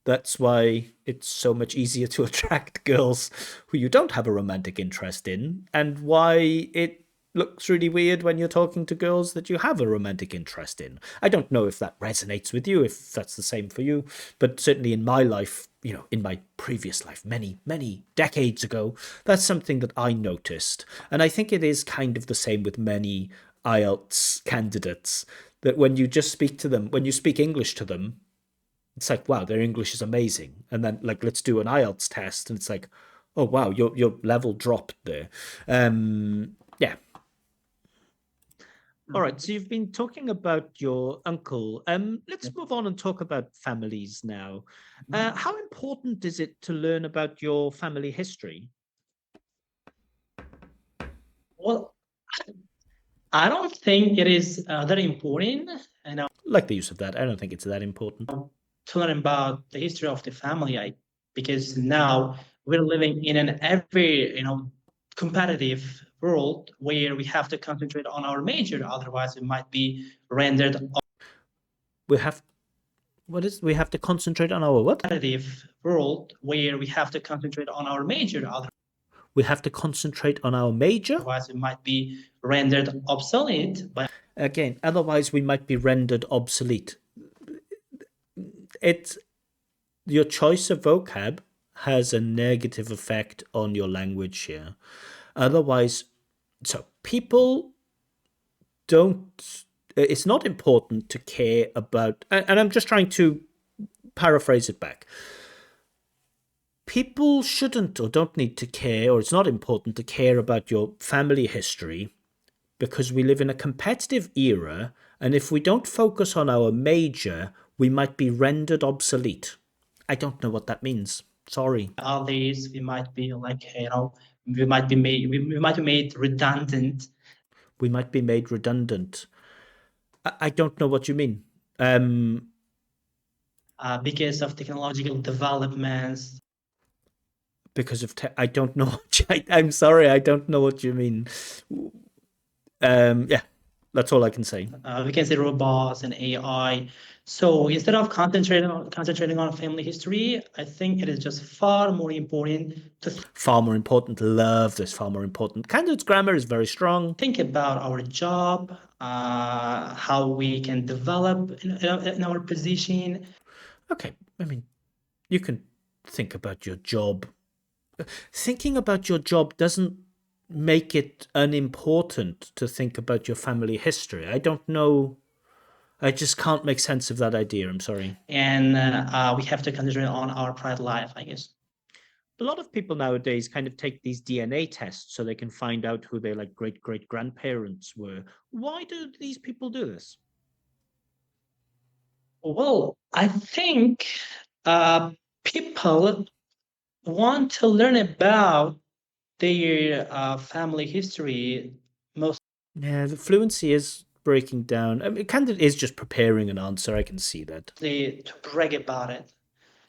that's why it's so much easier to attract girls who you don't have a romantic interest in, and why it looks really weird when you're talking to girls that you have a romantic interest in. I don't know if that resonates with you, if that's the same for you, but certainly in my life, in my previous life, many, many decades ago, that's something that I noticed. And I think it is kind of the same with many IELTS candidates, that when you just speak to them, when you speak English to them, it's like, wow, their English is amazing. And then like, let's do an IELTS test, and it's like, oh wow, your level dropped there. Yeah. All right. So you've been talking about your uncle. Let's move on and talk about families now. How important is it to learn about your family history? Well, I don't think it is that important, Like the use of that. I don't think it's that important. to learn about the history of the family. Because now we're living in an every competitive world where we have to concentrate on our major, otherwise we might be rendered We have we have to concentrate on our what? competitive world where we have to concentrate on our major, We have to concentrate on our major. otherwise we might be rendered obsolete by Again, otherwise we might be rendered obsolete. It's your choice of vocab has a negative effect on your language here. Otherwise, so people don't. It's not important to care about, and I'm just trying to paraphrase it back. People shouldn't or don't need to care, or it's not important to care about your family history because we live in a competitive era, and if we don't focus on our major, we might be rendered obsolete. I don't know what that means. Sorry. others. We might be like we might be made redundant We might be made redundant. I don't know what you mean. Um, because of technological developments. because of I don't know. I'm sorry, I don't know what you mean. Yeah, that's all I can say. We can say robots and AI. So instead of concentrating on family history, I think it is just far more important to Far more important. Love this. Far more important. Candidate's grammar is very strong. think about our job, how we can develop in our position. Okay, I mean, you can think about your job. Thinking about your job doesn't make it unimportant to think about your family history. I don't know. I just can't make sense of that idea. I'm sorry. And we have to concentrate on our private life, I guess. A lot of people nowadays kind of take these DNA tests so they can find out who their like great great grandparents were. Why do these people do this? Well, I think uh, people want to learn about their family history, Yeah, the fluency is breaking down. I mean, candidate is just preparing an answer. I can see that. mostly to brag about it.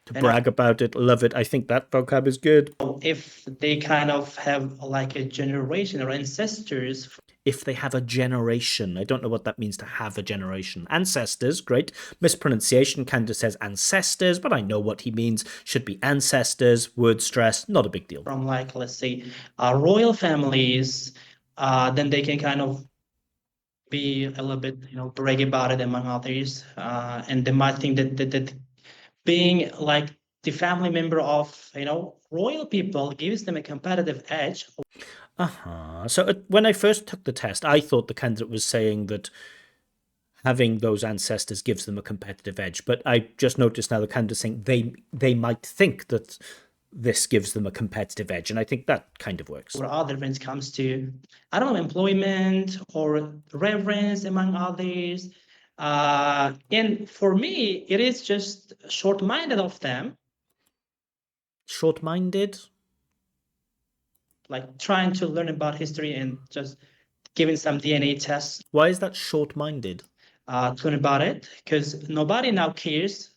To And brag about it, love it. I think that vocab is good. if they kind of have like a generation or ancestors If they have a generation, I don't know what that means to have a generation. Ancestors, great. Mispronunciation, Candace says ancestors, but I know what he means. Should be ancestors, word stress, not a big deal. from like, let's say, royal families then they can kind of be a little bit, brag about it among others, and they might think that being like the family member of royal people gives them a competitive edge. So when I first took the test, I thought the candidate was saying that having those ancestors gives them a competitive edge. But I just noticed now the candidate saying they might think that this gives them a competitive edge, and I think that kind of works. Or other when it comes to, I don't know, employment or reverence among others. And for me, it is just short-minded of them, Short-minded? like trying to learn about history and just giving some DNA tests Why is that short-minded? to learn about it, because nobody now cares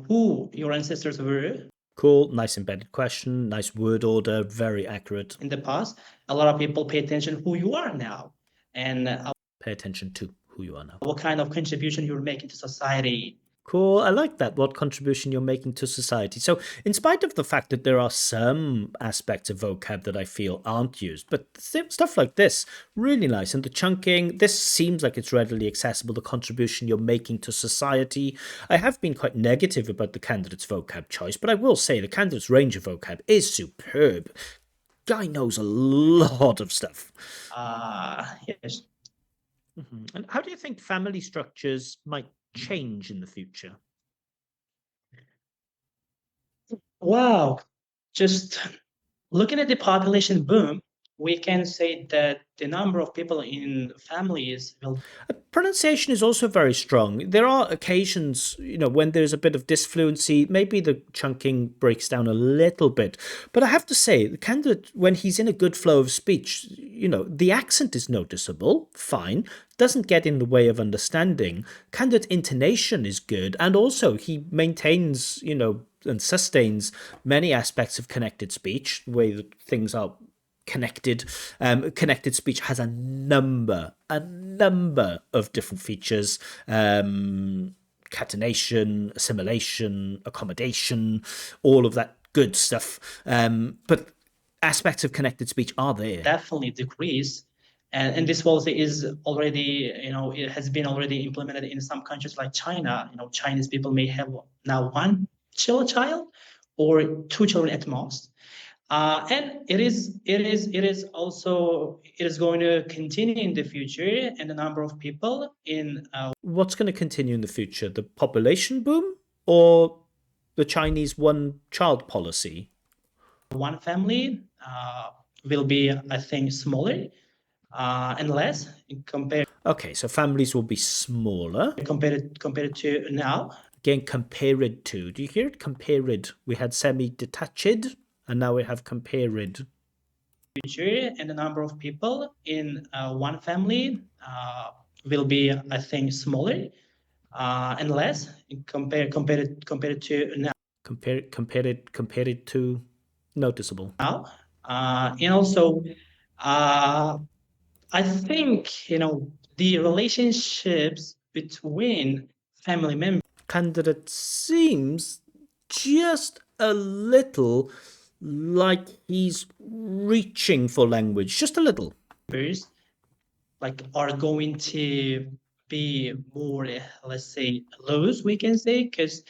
who your ancestors were Cool, nice embedded question, nice word order, very accurate. in the past. A lot of people pay attention who you are now, and Pay attention to who you are now. what kind of contribution you're making to society. Cool, I like that, what contribution you're making to society. So, in spite of the fact that there are some aspects of vocab that I feel aren't used, but stuff like this, really nice. And the chunking, this seems like it's readily accessible, the contribution you're making to society. I have been quite negative about the candidate's vocab choice, but I will say the candidate's range of vocab is superb. Guy knows a lot of stuff. Yes. And how do you think family structures might change in the future? Wow. Just looking at the population boom, we can say that the number of people in families will Pronunciation is also very strong. There are occasions, when there's a bit of disfluency, maybe the chunking breaks down a little bit. But I have to say, the candidate, when he's in a good flow of speech, the accent is noticeable, fine, doesn't get in the way of understanding. Candidate intonation is good, and also he maintains, and sustains many aspects of connected speech, the way that things are connected. Connected speech has a number of different features. Catenation, assimilation, accommodation, all of that good stuff. But aspects of connected speech are there. definitely decrease. And this policy is already, it has been already implemented in some countries like China. Chinese people may have now one child or two children at most. And it is going to continue in the future, and the number of people in What's going to continue in the future? The population boom or the Chinese one-child policy? one family will be, I think, smaller and less compared Okay, so families will be smaller. compared to now. Again, compared to. Do you hear it? Compared. We had semi-detached, and now we have compared. Future, and the number of people in one family will be, I think, smaller and less compared to now. Compared to noticeable. And also, I think the relationships between family members Candidate seems just a little like he's reaching for language, just a little. like are going to be more, let's say, loose, we can say, because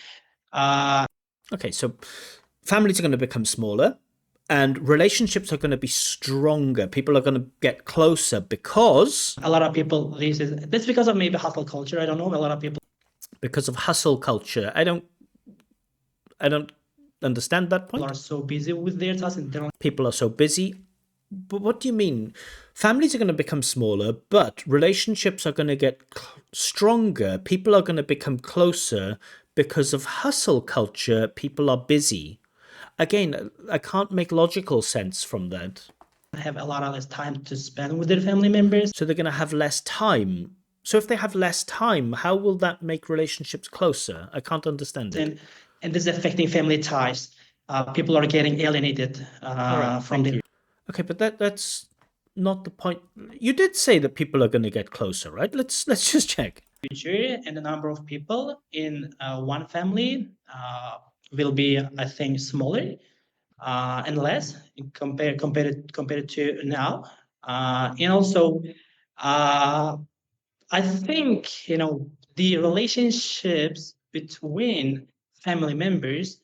Okay, so families are going to become smaller and relationships are going to be stronger. People are going to get closer because a lot of people, that's because of maybe hustle culture. I don't know. A lot of people of hustle culture. I don't understand that point. are so busy with their tasks and they don't People are so busy. But what do you mean? Families are going to become smaller, but relationships are going to get stronger. People are going to become closer because of hustle culture. People are busy. Again, I can't make logical sense from that. have a lot of less time to spend with their family members. So they're going to have less time. So if they have less time, how will that make relationships closer? I can't understand it. And this is affecting family ties. People are getting alienated from their Okay, but that's not the point. You did say that people are going to get closer, right? Let's just check. future, and the number of people in one family will be, I think, smaller and less compared to now. And also, uh, I think, the relationships between family members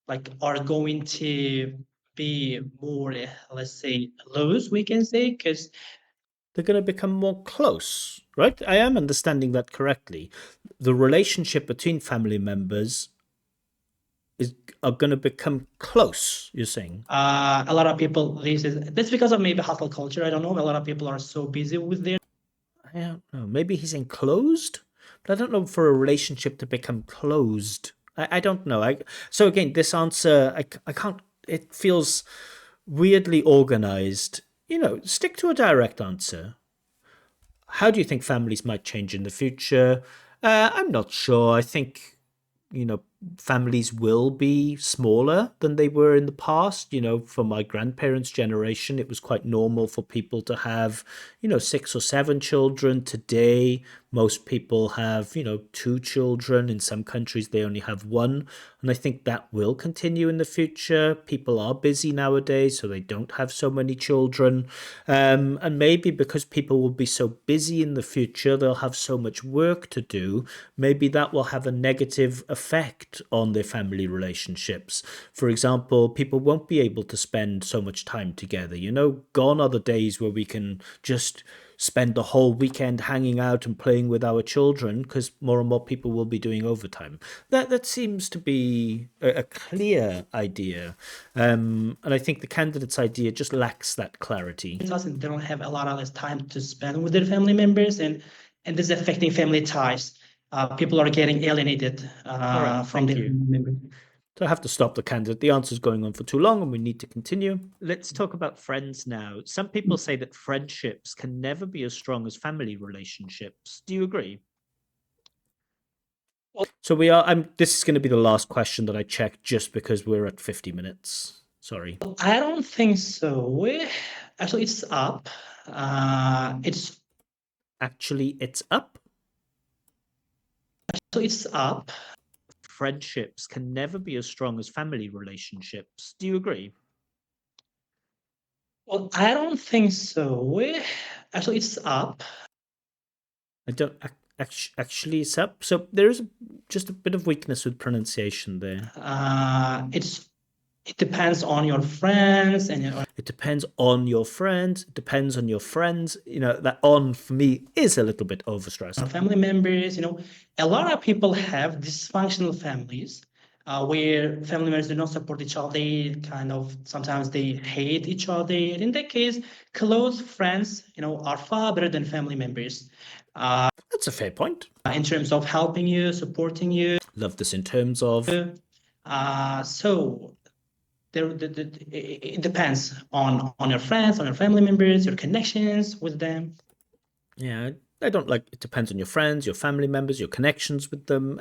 like are going to be more, let's say, loose, we can say, because They're going to become more close, right? I am understanding that correctly. The relationship between family members is are going to become close, you're saying? a lot of people, that's because of maybe hustle culture. I don't know. A lot of people are so busy with their I don't know. Maybe he's enclosed, but I don't know for a relationship to become closed. I don't know. So again, this answer, I can't. It feels weirdly organized. Stick to a direct answer. How do you think families might change in the future? I'm not sure. I think you know, families will be smaller than they were in the past. For my grandparents' generation, it was quite normal for people to have, 6 or 7 children. Today, most people have, two children. In some countries, they only have one. And I think that will continue in the future. People are busy nowadays, so they don't have so many children. And maybe because people will be so busy in the future, they'll have so much work to do. Maybe that will have a negative effect on their family relationships. For example, people won't be able to spend so much time together. Gone are the days where we can just spend the whole weekend hanging out and playing with our children because more and more people will be doing overtime. That seems to be a clear idea, and I think the candidate's idea just lacks that clarity. and they don't have a lot of less time to spend with their family members, and this is affecting family ties. People are getting alienated All right, from thank their you. family members. So I have to stop the candidate. The answer's going on for too long and we need to continue. Let's talk about friends now. Some people say that friendships can never be as strong as family relationships. Do you agree? So we are. This is going to be the last question that I check just because we're at 50 minutes. Sorry. I don't think so. Actually, it's up. It's Actually, it's up. actually it's up. Friendships can never be as strong as family relationships. Do you agree? Well, I don't think so. Actually, it's up. I don't. Actually, it's up. So there is just a bit of weakness with pronunciation there. It depends on your friends and It depends on your friends. It depends on your friends. That on for me is a little bit your overstressed. family members. A lot of people have dysfunctional families where family members do not support each other. Kind of sometimes they hate each other. In that case, close friends, are far better than family members That's a fair point. in terms of helping you, supporting you. Love this in terms of. So it depends on your friends, on your family members, your connections with them. Yeah, I don't like. It depends on your friends, your family members, your connections with them.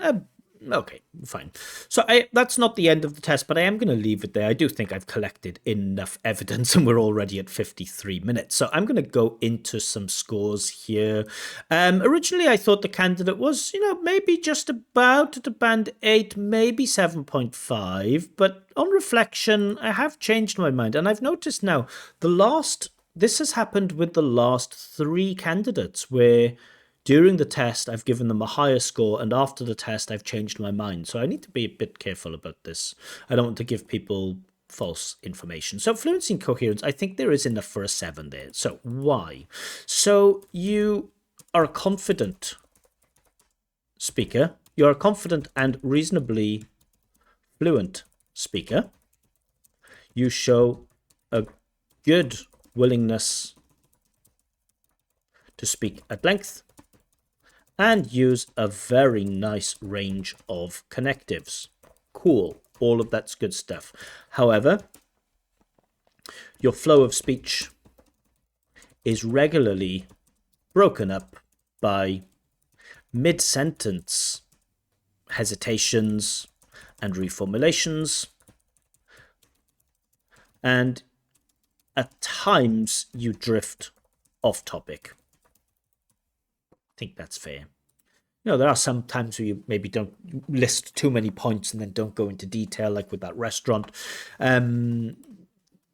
Okay, fine. So that's not the end of the test, but I am going to leave it there. I do think I've collected enough evidence, and we're already at 53 minutes. So I'm going to go into some scores here. Originally, I thought the candidate was, maybe just about at a band 8, maybe 7.5. But on reflection, I have changed my mind, and I've noticed now the last. This has happened with the last 3 candidates where during the test I've given them a higher score and after the test I've changed my mind. So I need to be a bit careful about this. I don't want to give people false information. So fluency and coherence, I think there is enough for a 7 there. So why? So you are a confident speaker. You're a confident and reasonably fluent speaker. You show a good willingness to speak at length and use a very nice range of connectives. Cool. All of that's good stuff. However, your flow of speech is regularly broken up by mid-sentence hesitations and reformulations, and at times you drift off topic. I think that's fair. There are some times where you maybe don't list too many points and then don't go into detail, like with that restaurant.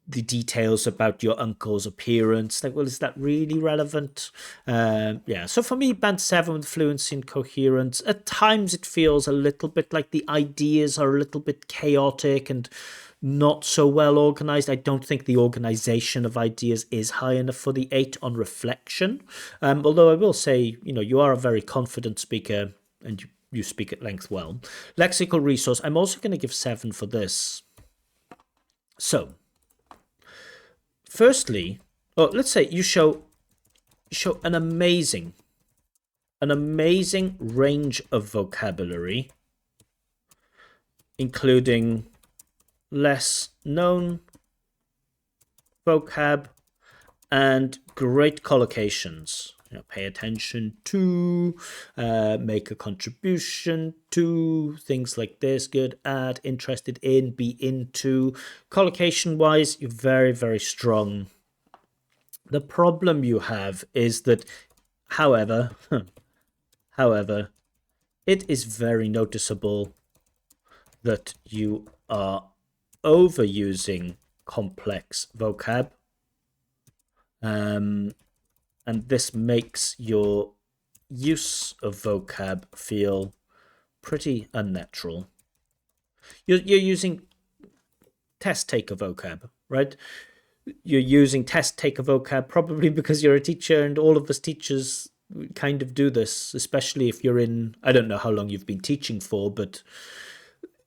the details about your uncle's appearance. Like, well, is that really relevant? Yeah. So for me, band seven with fluency and coherence. At times, it feels a little bit like the ideas are a little bit chaotic and not so well organized. I don't think the organization of ideas is high enough for the eight on reflection. Although I will say, you are a very confident speaker and you speak at length well. Lexical resource. I'm also going to give seven for this. So, firstly, let's say you show an amazing range of vocabulary, including less known vocab and great collocations. Pay attention to, make a contribution to, things like this. Good at, interested in, be into. Collocation wise, you're very, very strong. The problem you have is that, however, however, it is very noticeable that you are overusing complex vocab. And this makes your use of vocab feel pretty unnatural. You're using test taker vocab, right? You're using test taker vocab probably because you're a teacher, and all of us teachers kind of do this, especially if you're in, I don't know how long you've been teaching for, but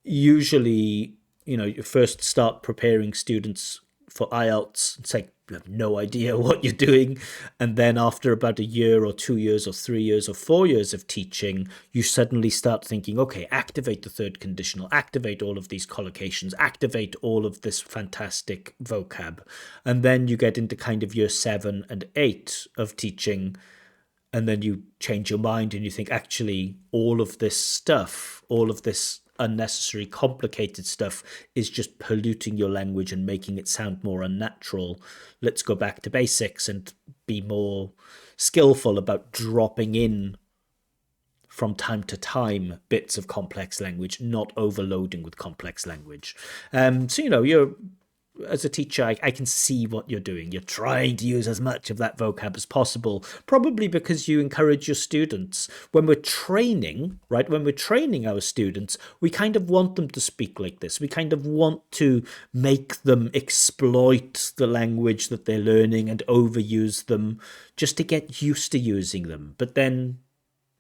usually, you first start preparing students for IELTS. It's like you have no idea what you're doing. And then after about a year or 2 years or 3 years or 4 years of teaching, you suddenly start thinking, okay, activate the third conditional, activate all of these collocations, activate all of this fantastic vocab. And then you get into kind of year 7 and 8 of teaching, and then you change your mind and you think, actually, all of this stuff, all of this unnecessary, complicated stuff is just polluting your language and making it sound more unnatural. Let's go back to basics and be more skillful about dropping in from time to time bits of complex language, not overloading with complex language. So, you're, as a teacher, I can see what you're doing. You're trying to use as much of that vocab as possible, probably because you encourage your students. When we're training, right, when we're training our students, we kind of want them to speak like this. We kind of want to make them exploit the language that they're learning and overuse them just to get used to using them. But then,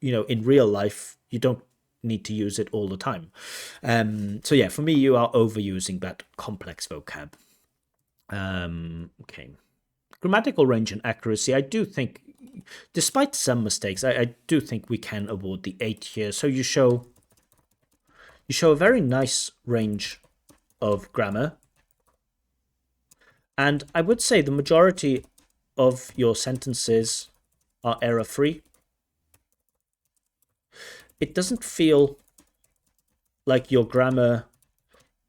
in real life, you don't need to use it all the time. So yeah, for me, you are overusing that complex vocab. Okay. Grammatical range and accuracy, I do think, despite some mistakes, I do think we can award the 8 here. So you show a very nice range of grammar. And I would say the majority of your sentences are error-free. It doesn't feel like your grammar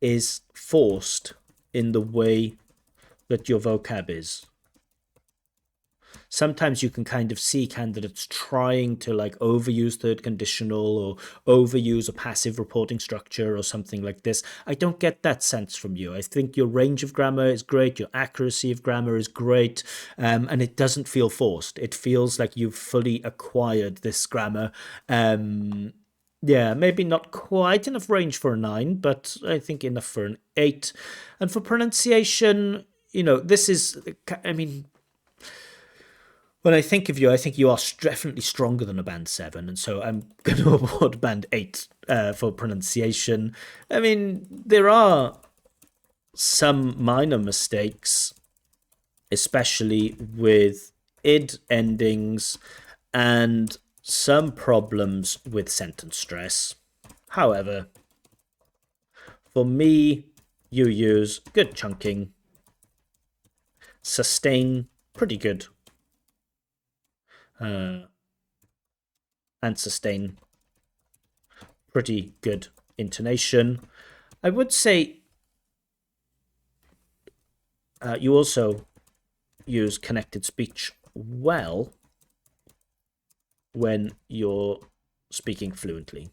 is forced in the way that your vocab is. Sometimes you can kind of see candidates trying to like overuse third conditional or overuse a passive reporting structure or something like this. I don't get that sense from you. I think your range of grammar is great, your accuracy of grammar is great, and it doesn't feel forced. It feels like you've fully acquired this grammar. Yeah, maybe not quite enough range for a 9, but I think enough for an 8. And for pronunciation, this is, I mean, when I think of you, I think you are definitely stronger than a band 7, and so I'm going to award band 8 for pronunciation. I mean, there are some minor mistakes, especially with id endings and some problems with sentence stress. However, for me, you use good chunking, sustain, pretty good, and sustain, pretty good intonation. I would say you also use connected speech well when you're speaking fluently.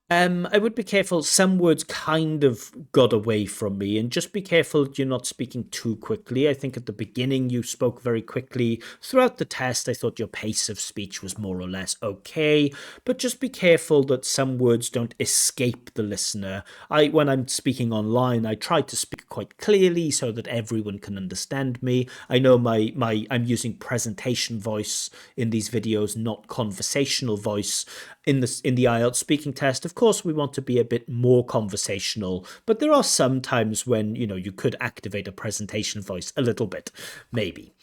I would be careful. Some words kind of got away from me, and just be careful you're not speaking too quickly. I think at the beginning you spoke very quickly. Throughout the test, I thought your pace of speech was more or less okay, but just be careful that some words don't escape the listener. When I'm speaking online, I try to speak quite clearly so that everyone can understand me. I know I'm using presentation voice in these videos, not conversational voice in the IELTS speaking test. Of course, we want to be a bit more conversational, but there are some times when you could activate a presentation voice a little bit, maybe.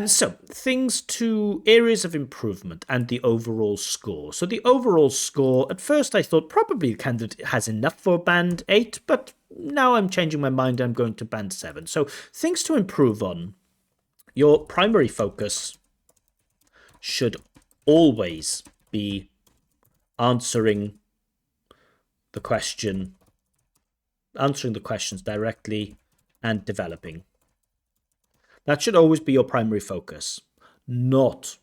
So things to areas of improvement and the overall score. So the overall score, at first I thought probably the candidate has enough for band 8, but now I'm changing my mind. I'm going to band 7. So things to improve on. Your primary focus should always be answering the question, answering the questions directly and developing. That should always be your primary focus. Not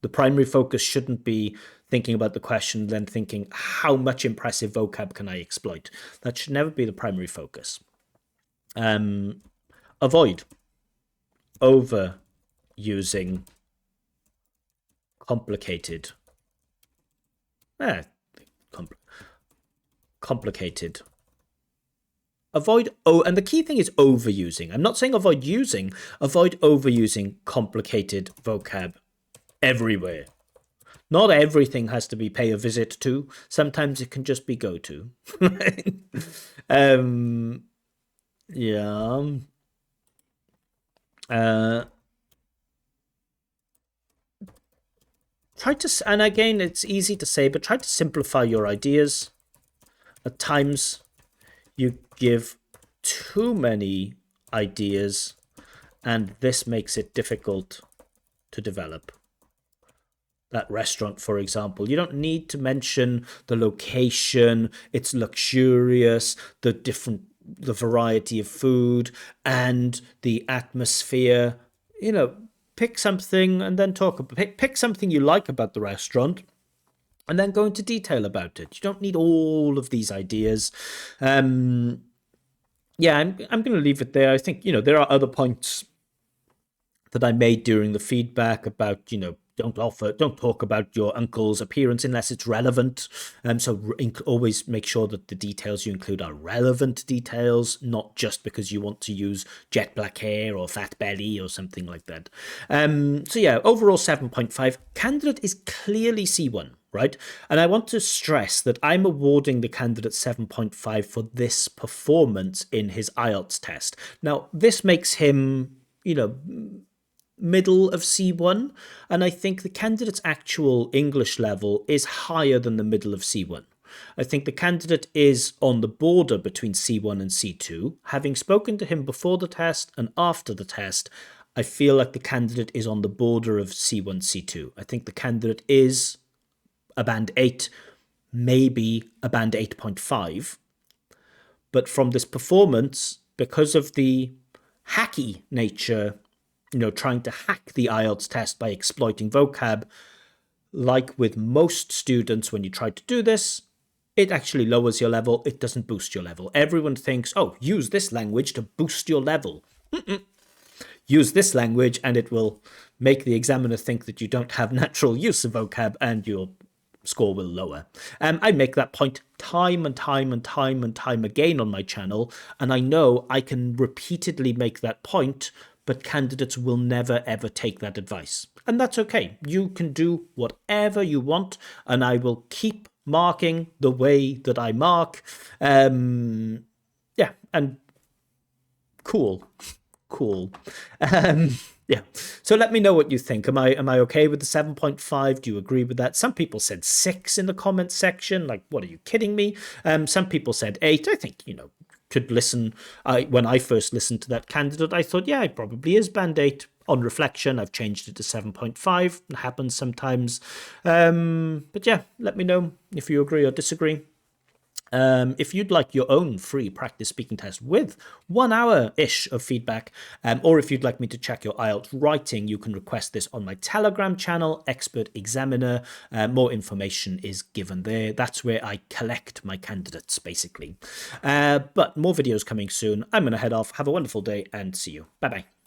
the primary focus shouldn't be thinking about the question, then thinking how much impressive vocab can I exploit. That should never be the primary focus. Avoid overusing complicated, complicated. And the key thing is overusing. I'm not saying avoid using, avoid overusing complicated vocab everywhere. Not everything has to be pay a visit to. Sometimes it can just be go to. Yeah. Try to, and again, it's easy to say, but try to simplify your ideas. At times, you give too many ideas, and this makes it difficult to develop. That restaurant, for example, you don't need to mention the location, it's luxurious, the variety of food, and the atmosphere. Pick something and then pick something you like about the restaurant and then go into detail about it. You don't need all of these ideas. Yeah, I'm going to leave it there. I think there are other points that I made during the feedback about don't talk about your uncle's appearance unless it's relevant. So always make sure that the details you include are relevant details, not just because you want to use jet black hair or fat belly or something like that. So yeah, overall 7.5. Candidate is clearly C1. Right? And I want to stress that I'm awarding the candidate 7.5 for this performance in his IELTS test. Now, this makes him, middle of C1, and I think the candidate's actual English level is higher than the middle of C1. I think the candidate is on the border between C1 and C2. Having spoken to him before the test and after the test, I feel like the candidate is on the border of C1, C2. I think the candidate is a band 8, maybe a band 8.5. But from this performance, because of the hacky nature, trying to hack the IELTS test by exploiting vocab, like with most students, when you try to do this, it actually lowers your level. It doesn't boost your level. Everyone thinks, oh, use this language to boost your level. Use this language and it will make the examiner think that you don't have natural use of vocab and your score will lower. I make that point time and time and time and time again on my channel, and I know I can repeatedly make that point, but candidates will never ever take that advice. And that's okay. You can do whatever you want, and I will keep marking the way that I mark. Yeah, and cool. Yeah. So let me know what you think. Am I okay with the 7.5? Do you agree with that? Some people said 6 in the comments section. Like, what are you kidding me? Some people said 8. I think, could listen. When I first listened to that candidate, I thought, yeah, it probably is band 8. On reflection, I've changed it to 7.5. It happens sometimes. But yeah, let me know if you agree or disagree. If you'd like your own free practice speaking test with 1 hour-ish of feedback, or if you'd like me to check your IELTS writing, you can request this on my Telegram channel, Expert Examiner. More information is given there. That's where I collect my candidates, basically. But more videos coming soon. I'm going to head off. Have a wonderful day and see you. Bye-bye.